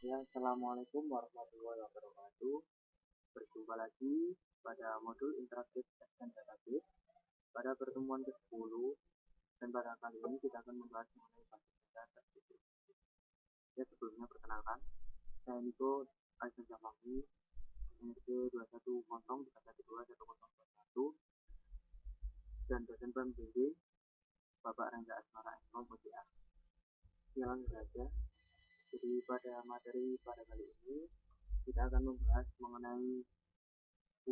Ya, Assalamualaikum warahmatullahi wabarakatuh. Berjumpa lagi pada modul interaktif Action Database pada pertemuan ke-10 dan pada kali ini kita akan membahas mengenai basis data terdistribusi. Ya, sebelumnya perkenalkan, saya Niko Aisyah Jafari, NRC 21 Montong 3121021 dan dosen pembimbing Bapak Rangga Asmara Eko MPA. Ya, langsung saja. Jadi pada materi pada kali ini kita akan membahas mengenai 10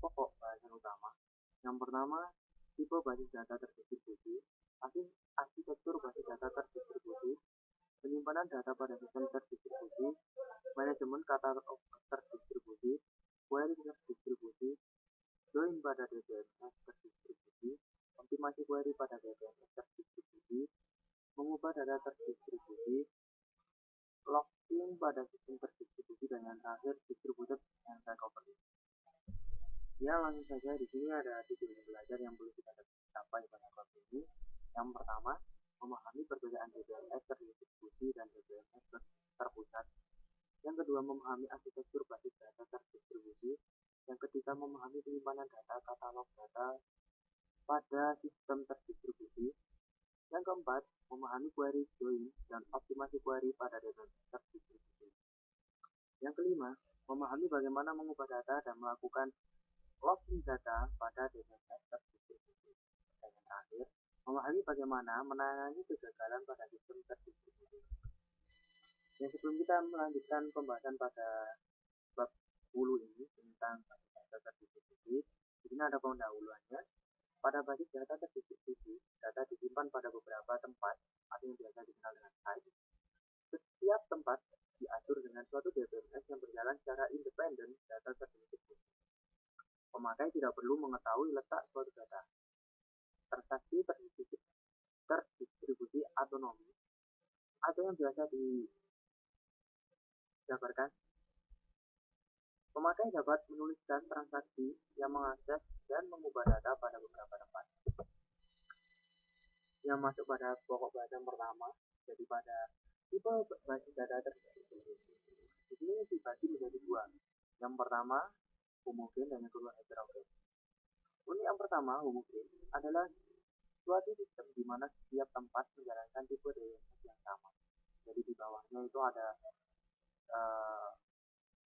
pokok bahasan utama. Yang pertama, tipe basis data terdistribusi, arsitektur basis data terdistribusi, penyimpanan data pada sistem terdistribusi, manajemen katalog terdistribusi, query terdistribusi, join pada DBMS terdistribusi, optimasi query pada DBMS terdistribusi, mengubah data terdistribusi, login pada sistem terdistribusi, dan yang terakhir distributed and recovery. Ya, langsung saja di sini ada tujuan belajar yang perlu kita capai pada kelas ini. Yang pertama, memahami perbedaan DBMS terdistribusi dan DBMS terpusat. Yang kedua, memahami arsitektur basis data terdistribusi. Yang ketiga, memahami penyimpanan data katalog data pada sistem terdistribusi. Yang keempat, memahami query join dan optimasi query pada DBMS terdistribusi. Yang kelima, memahami bagaimana mengubah data dan melakukan login data pada DBMS terdistribusi. Dan yang terakhir, memahami bagaimana menangani kegagalan pada sistem terdistribusi. Ya, sebelum kita melanjutkan pembahasan pada bab 10 ini tentang basis data terdistribusi, di sini ada pendahuluannya. Pada basis data terdistribusi, data disimpan pada beberapa tempat atau yang biasa dikenal dengan site. Setiap tempat diatur dengan suatu DBMS yang berjalan secara independen data terdistribusi. Pemakai tidak perlu mengetahui letak suatu data. Transaksi terdistribusi otonomi atau yang biasa dijabarkan, pemakai dapat menuliskan transaksi yang mengakses dan mengubah data pada beberapa tempat. Yang masuk pada pokok bahasan pertama, jadi pada tipe basis data terdistribusi. Di sini dibagi menjadi dua. Yang pertama, homogen dan yang kedua heterogen. Unit yang pertama, homogen, adalah suatu sistem di mana setiap tempat menjalankan tipe DNS yang sama. Jadi di bawahnya itu ada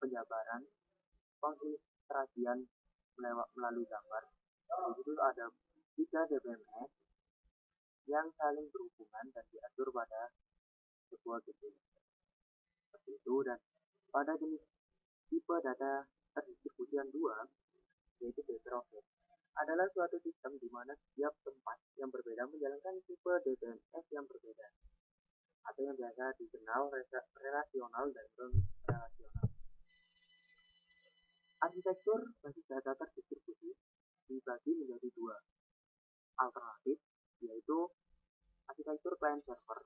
penjabaran, pengilustrasian melalui gambar. Di situ ada 3 DBMS yang saling berhubungan dan diatur pada sebuah gedung. Seperti itu, dan pada jenis tipe data terdistribusi yang dua, yaitu heterogen, adalah suatu sistem di mana setiap tempat yang berbeda menjalankan tipe DBMS yang berbeda, atau yang biasa dikenal relasional dan non-relasional. Arsitektur basis data terdistribusi dibagi menjadi dua alternatif, yaitu arsitektur client server,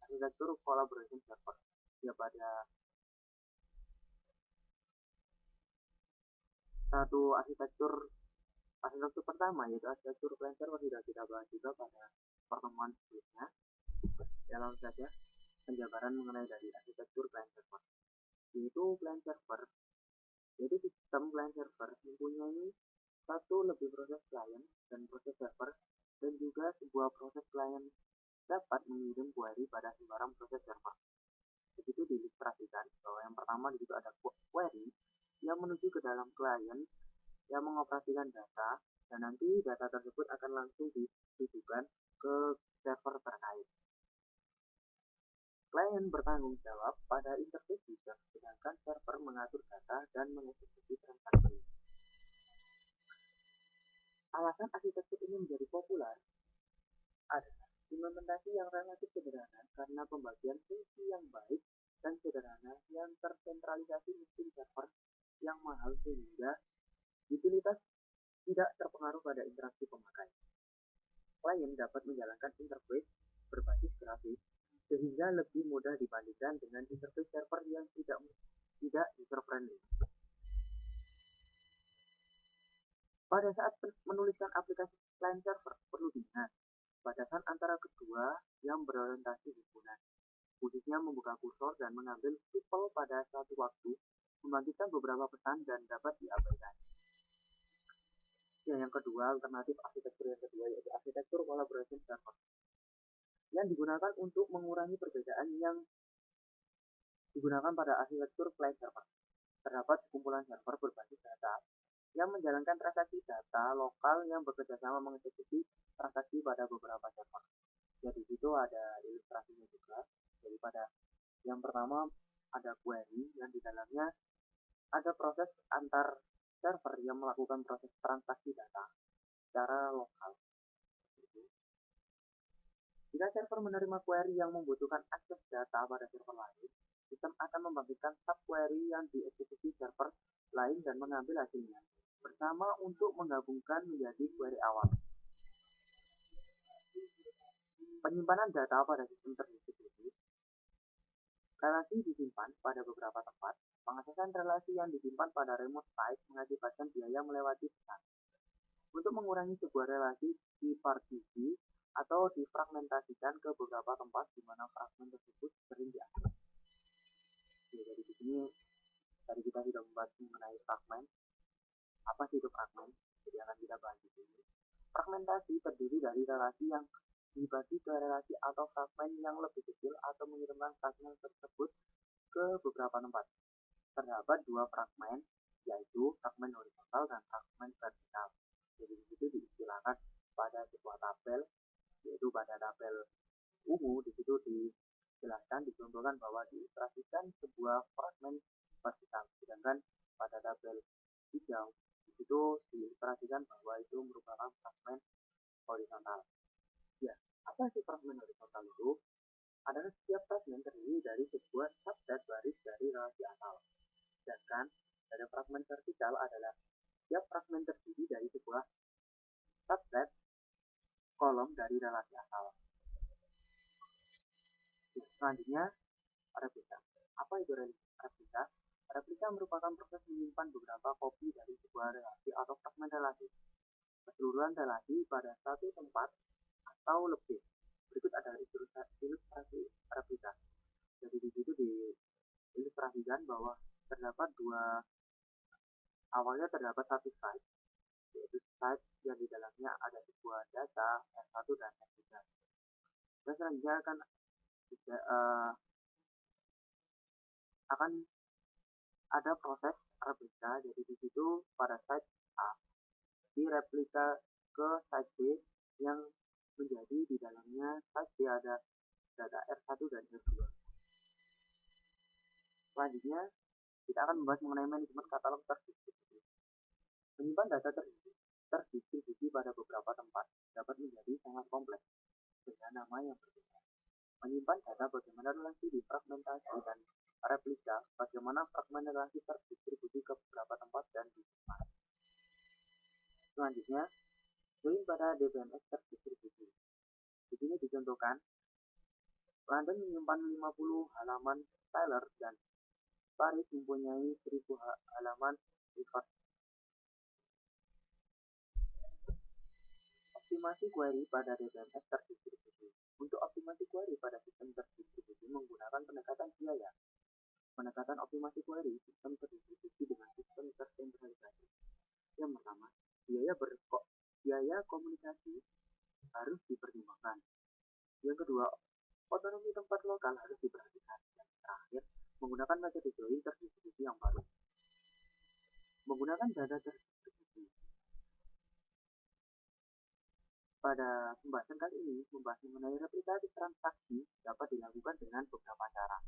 arsitektur collaboration server. Ya, pada satu arsitektur pertama, yaitu arsitektur client server, sudah kita bahas juga pada pertemuan sebelumnya. Ya, langsung saja penjabaran mengenai dari arsitektur client server. Yaitu client server, yaitu sistem client server mempunyai satu lebih proses client dan proses server, dan juga sebuah proses client dapat mengirim query pada sembarang proses server. Begitu diilustrasikan bahwa yang pertama di situ ada query yang menuju ke dalam client yang mengoperasikan data, dan nanti data tersebut akan langsung ditujukan ke server terkait. Klien bertanggung jawab pada interface user, sedangkan server mengatur data dan mengeksekusi transaksi. Alasan arsitektur ini menjadi populer adalah implementasi yang relatif sederhana karena pembagian fungsi yang baik dan sederhana yang tersentralisasi mesin server yang mahal sehingga utilitas tidak terpengaruh pada interaksi pemakai. Klien dapat menjalankan interface berbasis grafis sehingga lebih mudah dibandingkan dengan interface server yang tidak user friendly. Pada saat menuliskan aplikasi client server, perlu diingat batasan antara kedua yang berorientasi hubungan. khususnya membuka kursor dan mengambil tuple pada suatu waktu, membangkitkan beberapa pesan dan dapat diabaikan. Yang kedua, alternatif arsitektur yang kedua yaitu arsitektur collaboration server yang digunakan untuk mengurangi perbedaan yang digunakan pada arsitektur client server. Terdapat sekumpulan server berbasis data yang menjalankan transaksi data lokal yang bekerjasama mengeksekusi transaksi pada beberapa server. Jadi situ ada ilustrasinya juga. Jadi pada yang pertama ada query yang di dalamnya ada proses antar server yang melakukan proses transaksi data secara lokal. Jika server menerima query yang membutuhkan akses data pada server lain, sistem akan membangkitkan subquery yang dieksekusi server lain dan mengambil hasilnya bersama untuk menggabungkan menjadi query awal. Penyimpanan data pada sistem terdistribusi. Relasi disimpan pada beberapa tempat. Pengaksesan relasi yang disimpan pada remote site mengakibatkan biaya melewati pesan. Untuk mengurangi sebuah relasi dipartisi atau difragmentasikan ke beberapa tempat di mana fragmen tersebut sering diakses. Jadi di sini tadi kita sudah membahas mengenai fragmen. Apa sih itu fragmen? Jadi akan kita bahas di sini. Fragmentasi terdiri dari relasi yang dibagi ke relasi atau fragmen yang lebih kecil atau mengirimkan fragmen tersebut ke beberapa tempat. Terdapat dua fragmen, yaitu fragmen horizontal dan fragmen vertikal. Jadi di situ diistilahkan pada sebuah tabel, yaitu pada tabel ungu di situ dijelaskan, dicontohkan bahwa diilustrasikan sebuah fragmen vertikal, sedangkan pada tabel hijau di situ diilustrasikan bahwa itu merupakan fragmen horizontal. Ya, apa sih fragmen horizontal itu? Adalah setiap fragmen terdiri dari sebuah subset baris dari relasi asal. Sedangkan pada fragmen vertikal adalah setiap fragmen terdiri dari sebuah subset kolom dari relasi asal. Selanjutnya, replika. Apa itu replika? Replika merupakan proses menyimpan beberapa kopi dari sebuah relasi atau fragmen relasi. Keseluruhan relasi pada satu tempat atau lebih. Berikut adalah ilustrasi replika. Jadi di situ diilustrasikan bahwa awalnya terdapat satu site, yaitu site yang di dalamnya ada sebuah data S1 dan S3. Dan selanjutnya akan ada proses replika. Jadi di situ pada site A direplika ke site B yang menjadi di dalamnya site B ada data R1 dan R2. Selanjutnya kita akan membahas mengenai manajemen katalog terdistribusi. Menyimpan data terdistribusi pada beberapa tempat dapat menjadi sangat kompleks dengan nama yang berbeda. Menyimpan data bagaimana relasi difragmentasi dan replika bagaimana fragmen relasi terdistribusi ke beberapa tempat dan disimpan. Selanjutnya, join pada DBMS terdistribusi. Di sini dicontohkan, London menyimpan 50 halaman Tyler dan Paris mempunyai 1000 halaman record. Optimasi query pada DBMS terdistribusi. Untuk optimasi query pada sistem terdistribusi menggunakan pendekatan biaya. Pendekatan optimasi query sistem terdistribusi dengan sistem tersentralisasi. Yang pertama, biaya komunikasi harus dipertimbangkan. Yang kedua, otonomi tempat lokal harus diperhatikan. Dan terakhir, menggunakan metode join terdistribusi yang baru. Menggunakan data terdistribusi. Pada pembahasan kali ini, membahas mengenai replikasi transaksi dapat dilakukan dengan beberapa cara.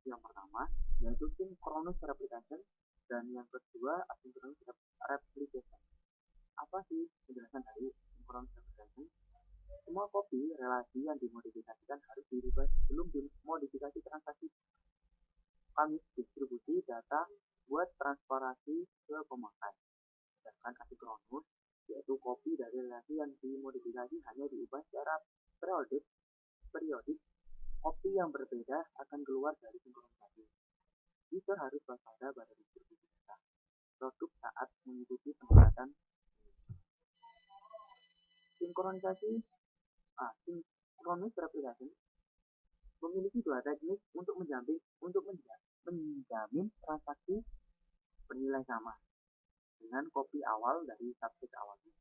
Yang pertama, yaitu synchronous replication, dan yang kedua, asynchronous replication. Apa sih penjelasan dari synchronous replication? Semua kopi relasi yang dimodifikasikan harus dirubah sebelum dimodifikasi transaksi. Kami distribusi data buat transparansi ke pemakai. Sedangkan asynchronous yaitu kopi dari relasi yang dimodifikasi hanya diubah secara periodik. Kopi yang berbeda akan keluar dari sinkronisasi. User harus waspada pada distribusi data produk saat mengikuti pendekatan sinkronisasi. Synchronous replication memiliki dua teknik untuk menjamin transaksi bernilai sama dengan kopi awal dari subjek awalnya.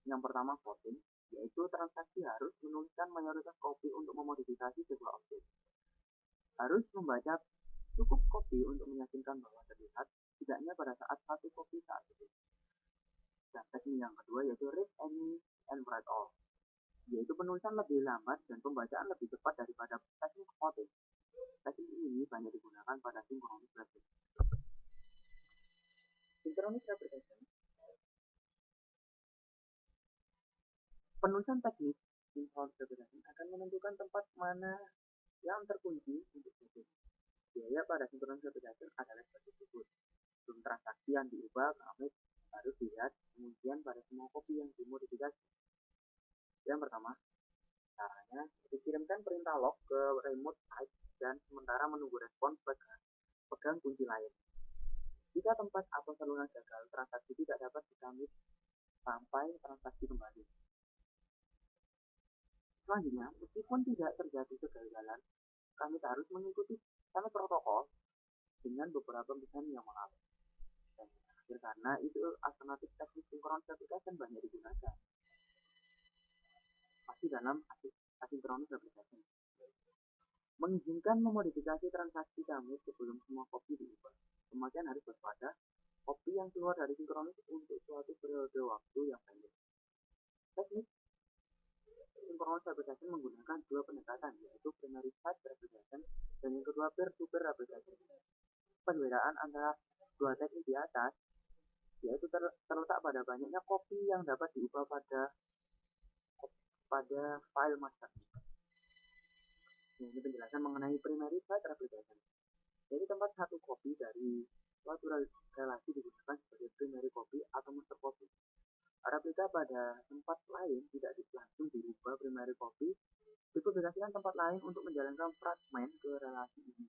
Yang pertama voting, yaitu transaksi harus menuliskan mayoritas kopi untuk memodifikasi sebuah objek. Harus membaca cukup kopi untuk meyakinkan bahwa terlihat tidaknya pada saat satu kopi saat itu. Dan teknik yang kedua yaitu read any and write all, yaitu penulisan lebih lambat dan pembacaan lebih cepat daripada teknik voting. Teknik ini banyak digunakan pada synchronous replication. Synchronous replication, penulisan teknik synchronous replication akan menentukan tempat mana yang terkunci untuk voting. Biaya pada synchronous replication adalah seperti berikut. Sebelum transaksi yang diubah kami harus dilihat penguncian pada semua kopi yang dimodifikasi. Yang pertama, caranya dikirimkan perintah lock ke remote site dan sementara menunggu respon pegang kunci lain. Jika tempat atau saluran gagal, transaksi tidak dapat dikamit sampai transaksi kembali. Selanjutnya, meskipun tidak terjadi kegagalan, kami harus mengikuti standar protokol dengan beberapa pesan yang mengalir. Dan terakhir, karena itu alternatif teknik synchronous replication banyak digunakan. Masih dalam asynchronous replication, mengizinkan memodifikasi transaksi kami sebelum semua kopi diubah. Pemakaian harus waspada kopi yang keluar dari sinkronis untuk suatu periode waktu yang pendek. Teknik synchronous replication menggunakan dua pendekatan, yaitu primary site replication dan yang kedua peer-to-peer replication. Perbedaan antara dua teknik di atas yaitu terletak pada banyaknya kopi yang dapat diubah pada file master. Ini penjelasan mengenai primary site replication. Jadi tempat satu kopi dari suatu relasi digunakan sebagai primary copy atau master copy. Replika pada tempat lain tidak langsung dirubah primary copy, dipublikasikan tempat lain untuk menjalankan fragment ke relasi ini.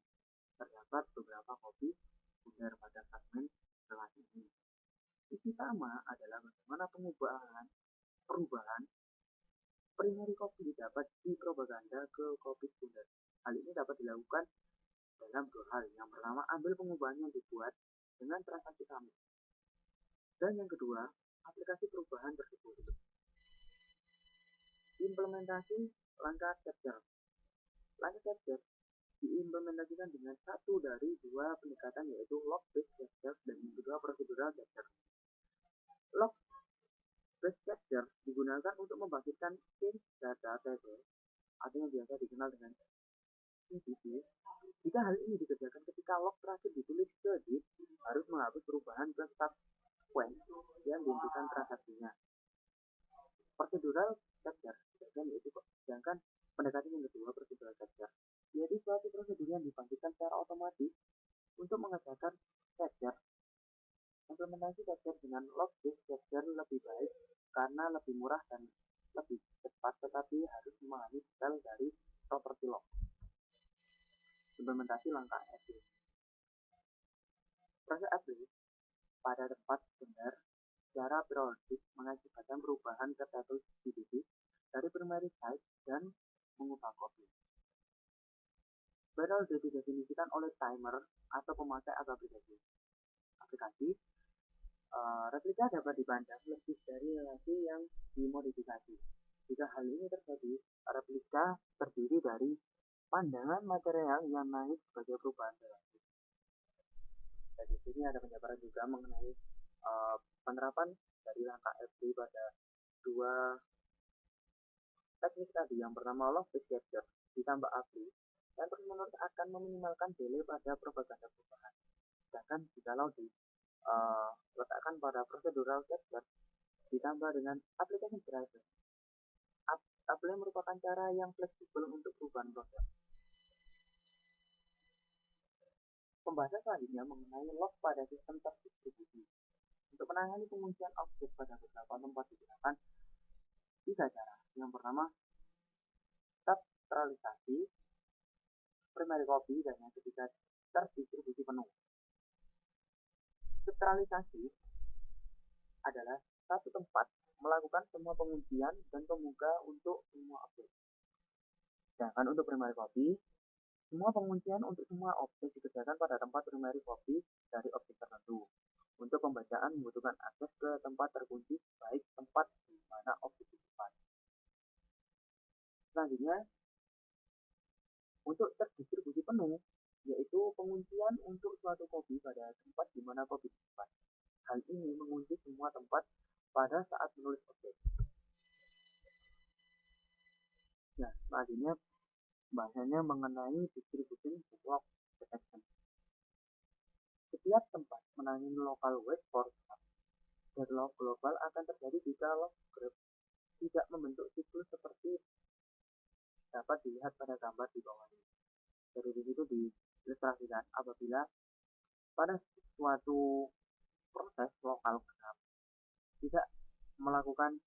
Terdapat beberapa copy benar pada fragment relasi ini. Isi utama adalah bagaimana perubahan primary copy dapat dipropaganda ke copy sekunder. Hal ini dapat dilakukan dalam dua hal. Yang pertama, ambil pengubahan yang dibuat dengan transaksi kami. Dan yang kedua, aplikasi perubahan tersebut. Implementasi langkah capture. Langkah capture diimplementasikan dengan satu dari dua pendekatan, yaitu log-based capture dan yang kedua procedural capture. Log-based capture digunakan untuk membangkitkan change data table atau yang biasa dikenal dengan CDC. Jika hal ini dikerjakan ketika log terakhir ditulis ke disk, harus menghapus perubahan ke subsequent yang dihentikan transaksinya. Procedural capture, sedangkan pendekatan yang kedua procedural capture, yaitu suatu prosedur yang dibangkitkan secara otomatis untuk mengerjakan capture. Implementasi capture dengan log-based capture lebih baik karena lebih murah dan lebih cepat, tetapi harus memahami detail dari properti log. Implementasi langkah apply. Proses apply pada tempat benar secara periodik mengakibatkan perubahan ke table CDC dari primary site dan mengubah copy. Barrel didefinisikan oleh timer atau pemakai aplikasi. Replika dapat dipandang lebih dari relasi yang dimodifikasi. Jika hal ini terjadi, replika terdiri dari pandangan material yang naik sebagai perubahan relasi. Dan di sini ada penjabaran juga mengenai penerapan dari langkah FD pada dua teknik tadi. Yang pertama log-based capture ditambah apply yang terus-menerus akan meminimalkan delay pada propaganda perubahan. Sedangkan jikalau diletakkan pada procedural capture ditambah dengan application driver. Apply merupakan cara yang fleksibel untuk perubahan proses. Pembahasan selanjutnya mengenai log pada sistem terdistribusi. Untuk menangani penguncian objek pada beberapa tempat digunakan tiga cara. Yang pertama, subcentralisasi primary copy dan yang ketiga terdistribusi penuh. Sentralisasi adalah satu tempat melakukan semua penguncian dan pembuka untuk semua objek. Sedangkan untuk primary copy Semua penguncian untuk semua objek dikerjakan pada tempat primary copy dari objek tertentu. Untuk pembacaan membutuhkan akses ke tempat terkunci, baik tempat di mana objek disimpan. Selanjutnya, untuk terdistribusi penuh, yaitu penguncian untuk suatu copy pada tempat di mana copy disimpan. Hal ini mengunci semua tempat pada saat menulis objek. Nah, selanjutnya bahasanya mengenai distribution backlog detection. Setiap tempat menangani local wait for deadlock global akan terjadi jika log graph tidak membentuk siklus seperti dapat dilihat pada gambar di bawah ini. Jadi di situ diilustrasikan apabila pada suatu proses lokal graph tidak melakukan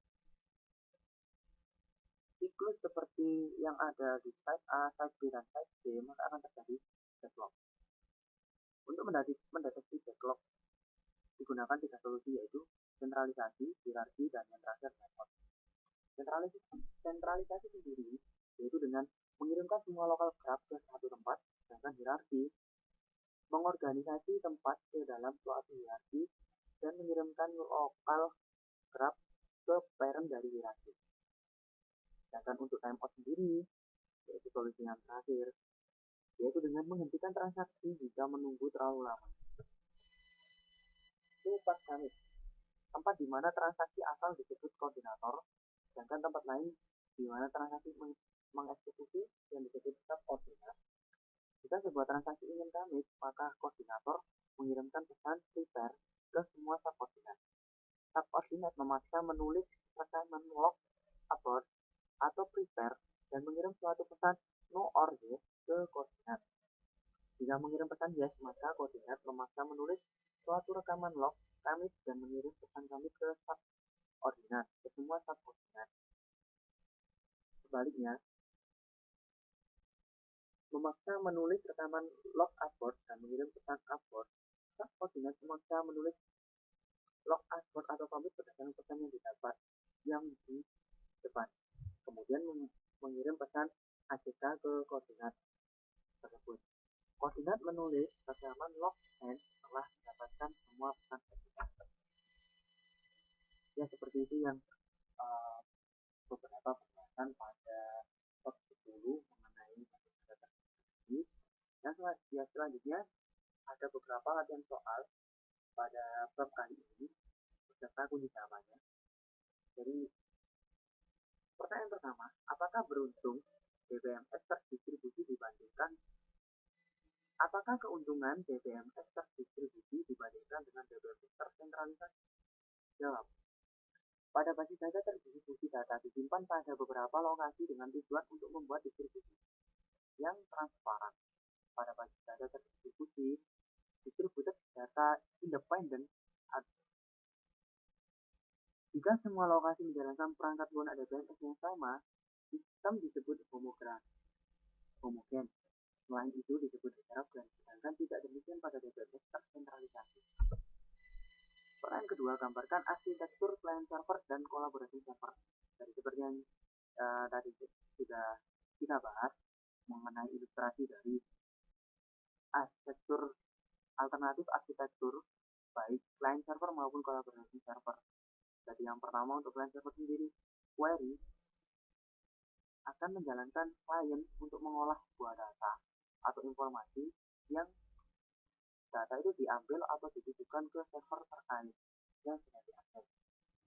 siklus seperti yang ada di site A, site B, dan site C, maka akan terjadi backlog. Untuk mendeteksi backlog digunakan 3 solusi, yaitu sentralisasi, hierarki, dan yang terakhir method. Sentralisasi sendiri yaitu dengan mengirimkan semua lokal graph ke satu tempat, sedangkan hierarki mengorganisasi tempat ke dalam suatu hierarki dan mengirimkan lokal graph ke parent dari hierarki. Sedangkan untuk timeout sendiri, yaitu solusi yang terakhir, yaitu dengan menghentikan transaksi jika menunggu terlalu lama. Itu path commit, tempat di mana transaksi asal disebut koordinator, sedangkan tempat lain di mana transaksi mengeksekusi yang disebut subordinat. Jika sebuah transaksi ingin commit, maka koordinator mengirimkan pesan prepare ke semua subordinat. Subordinat memaksa menulis rekaman log abort atau prepare dan mengirim suatu pesan no or yes ke koordinat. Jika mengirim pesan yes, maka koordinat memaksa menulis suatu rekaman log commit dan mengirim pesan commit ke subordinat, ke semua subordinat. Sebaliknya, memaksa menulis rekaman log abort dan mengirim pesan abort, subordinat memaksa menulis log abort atau commit berdasarkan pesan yang didapat yang di depan. Kemudian mengirim pesan ACK ke koordinat tersebut. Koordinat menulis rekaman log end setelah mendapatkan semua pesan ACK. Ya, seperti itu yang beberapa pembahasan pada bab 10 mengenai data terdistribusi. Dan selanjutnya ada beberapa latihan soal pada bab kali ini beserta kunci jawabannya. Jadi pertanyaan pertama, apakah beruntung BPMS terdistribusi dibandingkan apakah keuntungan BPMS terdistribusi dibandingkan dengan BPMS tersentralisasi? Jawab. Pada basis data terdistribusi, data disimpan pada beberapa lokasi dengan tujuan untuk membuat distribusi yang transparan. Pada basis data terdistribusi, distributed data independen. Jika semua lokasi menjalankan perangkat lunak DBMS yang sama, sistem disebut homogen. Selain itu disebut heterogen, sedangkan tidak demikian pada DBMS tersentralisasi. Pertanyaan kedua, gambarkan arsitektur client server dan kolaborasi server. Jadi seperti yang tadi sudah kita bahas mengenai ilustrasi dari arsitektur alternatif arsitektur baik client server maupun kolaborasi server. Jadi yang pertama untuk client server sendiri, query akan menjalankan client untuk mengolah sebuah data atau informasi yang data itu diambil atau ditujukan ke server terkait yang sudah diakses.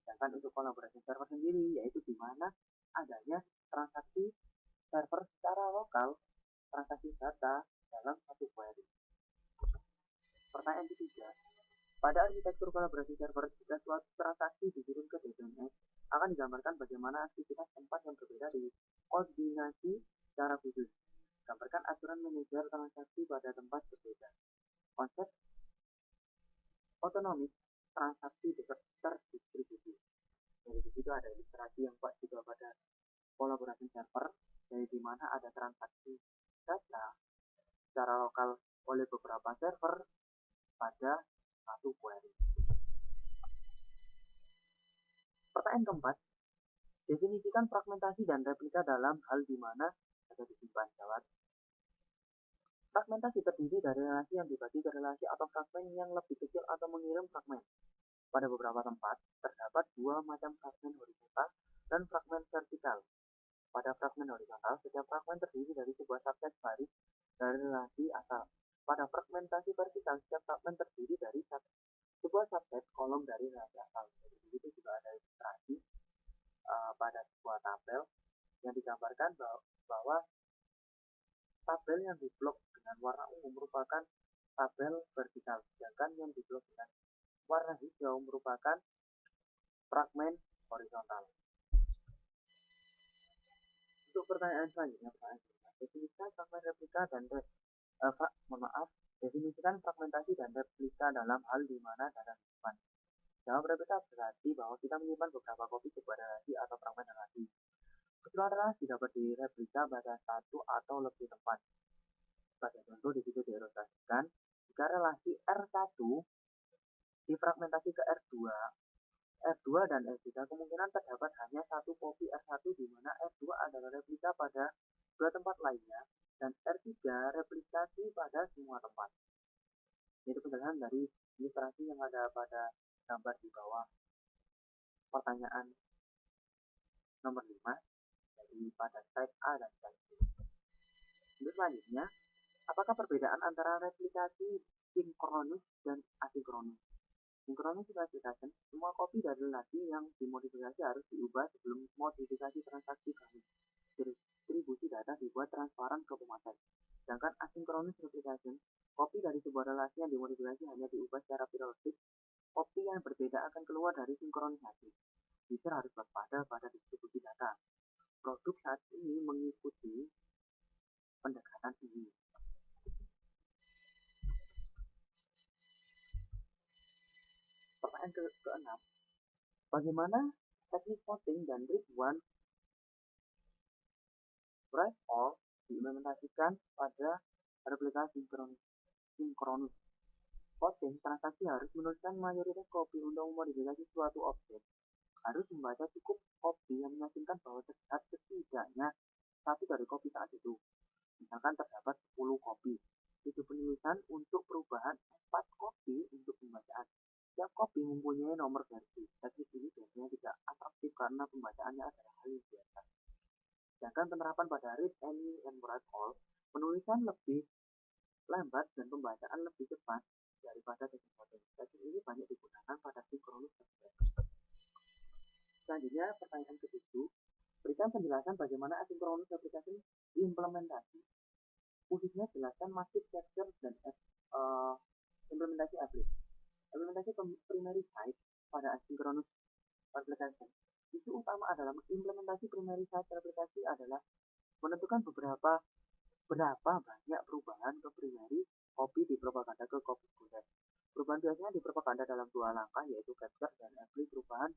Sedangkan untuk kolaborasi server sendiri, yaitu di mana adanya transaksi server secara lokal, transaksi data dalam satu query. Pertanyaan ketiga, pada arsitektur kolaborasi server, jika suatu transaksi dikirim ke DBMS, akan digambarkan bagaimana aktivitas tempat yang berbeda dikoordinasi secara khusus. Gambarkan aturan manajer transaksi pada tempat berbeda. Konsep otonomis transaksi terdistribusi. Jadi di situ ada ilustrasi yang kuat juga pada kolaborasi server, dari di mana ada transaksi data secara lokal oleh beberapa server pada satu query. Pertanyaan keempat, definisikan fragmentasi dan replika dalam hal di mana ada disimpan. Jawab. Fragmentasi terdiri dari relasi yang dibagi ke relasi atau fragmen yang lebih kecil atau mengirim fragmen. Pada beberapa tempat, terdapat dua macam fragmen horizontal dan fragmen vertikal. Pada fragmen horizontal, setiap fragmen terdiri dari sebuah subset baris dari relasi asal. Pada fragmentasi vertikal, setiap fragmen terdiri dari sebuah subset kolom dari relasi asal. Jadi itu juga ada ilustrasi pada sebuah tabel yang digambarkan bahwa tabel yang diblok dengan warna ungu merupakan tabel vertikal, sedangkan yang diblok dengan warna hijau merupakan fragmen horizontal. Untuk pertanyaan selanjutnya, definisikan fragmen replika dan definisikan fragmentasi dan replika dalam hal di mana data disimpan. Dalam replika berarti bahwa kita menyimpan beberapa kopi sebuah relasi atau fragmen relasi. Keseluruhan relasi dapat direplika pada satu atau lebih tempat. Pada contoh di situ diilustrasikan, jika relasi R1 difragmentasi ke R2 dan R3 kemungkinan terdapat hanya satu kopi R1 di mana R2 adalah replika pada dua tempat lainnya dan R3 replikasi pada semua tempat. Jadi penjelasan dari ilustrasi yang ada pada gambar di bawah pertanyaan nomor 5 dari pada slide A dan slide B. Untuk selanjutnya, apakah perbedaan antara replikasi sinkronus dan asinkronus? Sinkronus replication, semua kopi dari relasi yang dimodifikasi harus diubah sebelum modifikasi transaksi kami. Distribusi data dibuat transparan ke pemakai. Sedangkan asinkronus replication, kopi dari sebuah relasi yang dimodifikasi hanya diubah secara periodik. Kopi yang berbeda akan keluar dari sinkronisasi. User harus waspada pada distribusi data. Produk saat ini mengikuti pendekatan ini. Pertanyaan ke-6. Bagaimana teknik voting dan read one write all diimplementasikan pada replikasi sinkronus? Voting, transaksi harus menuliskan mayoritas kopi untuk memodifikasi suatu objek. Harus membaca cukup kopi yang meyakinkan bahwa terlihat setidaknya satu dari kopi saat itu. Misalkan terdapat 10 kopi. Itu penulisan untuk perubahan 4 kopi untuk pembacaan. Setiap kopi mempunyai nomor versi. Teknik ini biasanya tidak atraktif karena pembacaannya adalah hal yang biasa. Sedangkan penerapan pada read any and write all, penulisan lebih lambat dan pembacaan lebih cepat daripada teknik voting. Teknik ini banyak digunakan pada sinkronus replication. Selanjutnya, pertanyaan ke-7. Berikan penjelasan bagaimana asinkronus replication diimplementasi. Khususnya jelaskan maksud capture dan implementasi applet. Implementasi primary site pada asynchronous replication. Isu utama adalah implementasi primary site replikasi adalah menentukan berapa banyak perubahan ke primary copy di propaganda ke copy sekunder. Perubahan biasanya di propaganda dalam dua langkah yaitu capture dan applet. Perubahan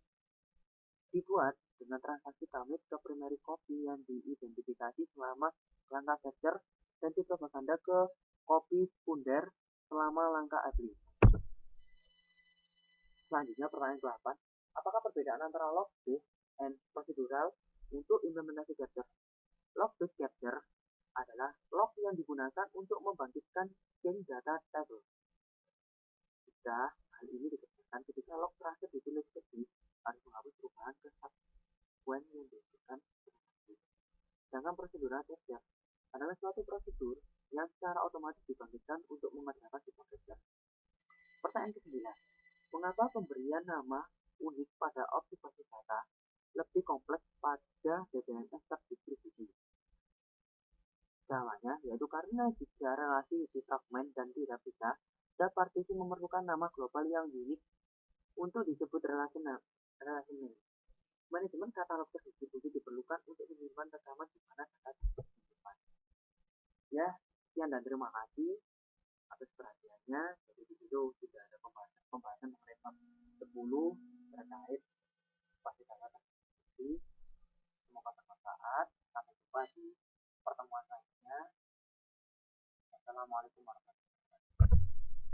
dibuat dengan transaksi commit ke primary copy yang diidentifikasi selama langkah capture dan di propaganda ke copy sekunder selama langkah applet. Selanjutnya pertanyaan ke-8. Apakah perbedaan antara log-based and procedural untuk implementasi capture? Log-based capture adalah log yang digunakan untuk membangkitkan change data table. Jika hal ini dikerjakan ketika log terakhir ditulis ke disk, harus menghapus perubahan ke subsequent yang dilakukan transaksi. Sedangkan prosedural capture adalah suatu prosedur yang secara otomatis dibangkitkan untuk mengerjakan sebuah capture. Pertanyaan ke-9. Mengapa pemberian nama unik pada objek basis data lebih kompleks pada DBMS terdistribusi? Jawabannya yaitu karena jika relasi di fragmen dan tidak bisa, setiap partisi memerlukan nama global yang unik untuk disebut relasi name. Manajemen katalog terdistribusi diperlukan untuk menyimpan rekaman di mana data disimpan. Ya, sekian dan terima kasih atas perhatiannya. Jadi di situ sudah ada pembahasan mengenai bab 10 terkait pasti data terdistribusi. Semoga bermanfaat. Sampai jumpa di pertemuan selanjutnya. Assalamualaikum warahmatullahi wabarakatuh.